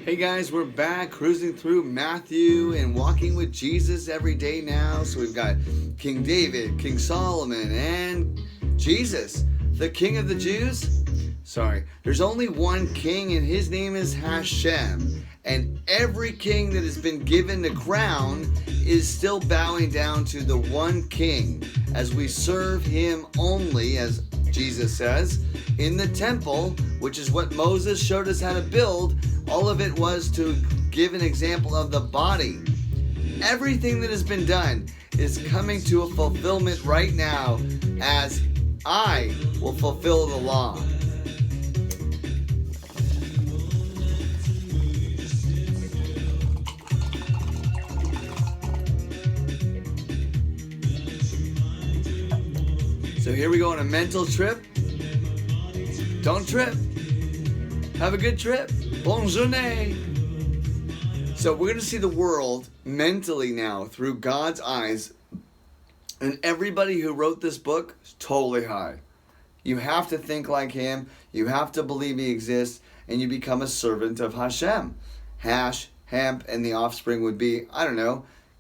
Hey guys, we're back cruising through Matthew and walking with Jesus every day now. So we've got King David, King Solomon, and Jesus, the King of the Jews. There's only one king and his name is Hashem. And every king that has been given the crown is still bowing down to the one king as we serve him only, as Jesus says, in the temple, which is what Moses showed us how to build. All of it was to give an example of the body. Everything that has been done is coming to a fulfillment right now as I will fulfill the law. So here we go on a mental trip. Don't trip. Have a good trip. Bonne journée. So we're going to see the world mentally now through God's eyes. And everybody who wrote this book is totally high. You have to think like him. You have to believe he exists. And you become a servant of Hashem. Hash, hemp, and the offspring would be,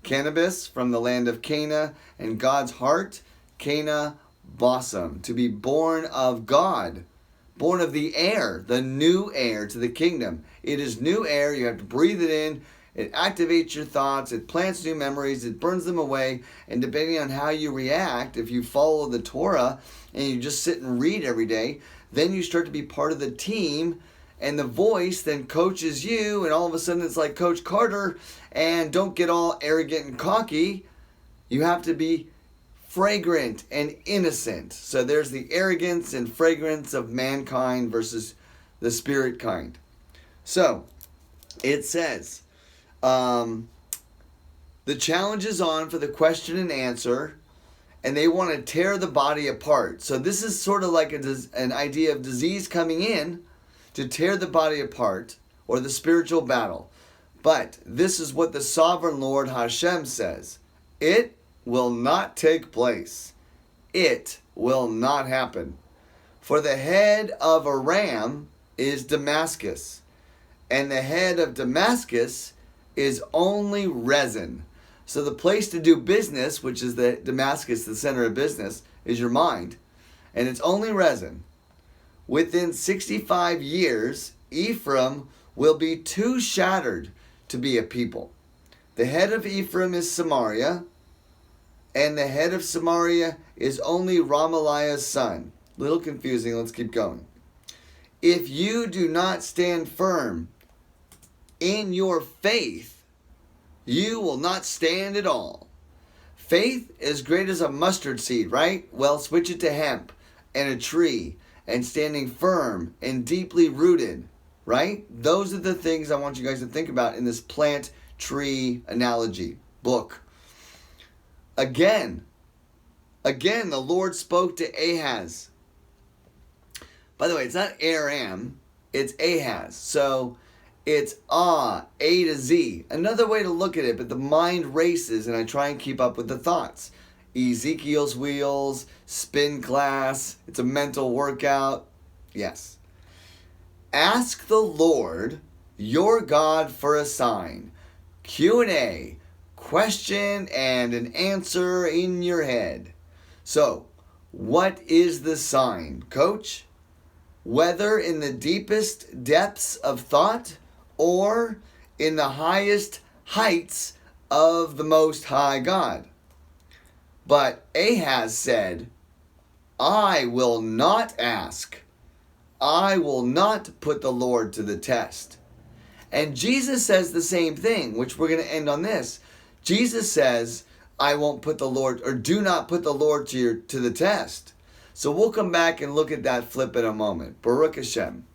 cannabis from the land of Cana. And God's heart, Cana, blossom. To be born of God. Born of the air, the new air to the kingdom. It is new air. You have to breathe it in. It activates your thoughts. It plants new memories. It burns them away. And depending on how you react, if you follow the Torah and you just sit and read every day, then you start to be part of the team. And the voice then coaches you. And all of a sudden it's like Coach Carter. And don't get all arrogant and cocky. You have to be fragrant and innocent. So there's the arrogance and fragrance of mankind versus the spirit kind. So it says, the challenge is on for the question and answer, and they want to tear the body apart. So this is sort of like an idea of disease coming in to tear the body apart, or the spiritual battle. But this is what the sovereign Lord Hashem says. It will not take place. It will not happen. For the head of Aram is Damascus, and the head of Damascus is only Rezin. So the place to do business, which is the Damascus, the center of business, is your mind, and it's only Rezin. Within 65 years, Ephraim will be too shattered to be a people. The head of Ephraim is Samaria, and the head of Samaria is only Ramaliah's son. Little confusing, let's keep going. If you do not stand firm in your faith, you will not stand at all. Faith is great as a mustard seed, right? Well, switch it to hemp and a tree and standing firm and deeply rooted, right? Those are the things I want you guys to think about in this plant tree analogy book. Again, the Lord spoke to Ahaz. By the way, it's not Aram, it's Ahaz. So it's A to Z. Another way to look at it, but the mind races and I try and keep up with the thoughts. Ezekiel's wheels, spin class, it's a mental workout. Yes. Ask the Lord your God for a sign. Q&A. Question and an answer in your head. So, what is the sign, Coach? Whether in the deepest depths of thought or in the highest heights of the Most High God. But Ahaz said, I will not ask. I will not put the Lord to the test. And Jesus says the same thing, which we're going to end on this. Jesus says, I won't put the Lord, or do not put the Lord to the test. So we'll come back and look at that flip in a moment. Baruch Hashem.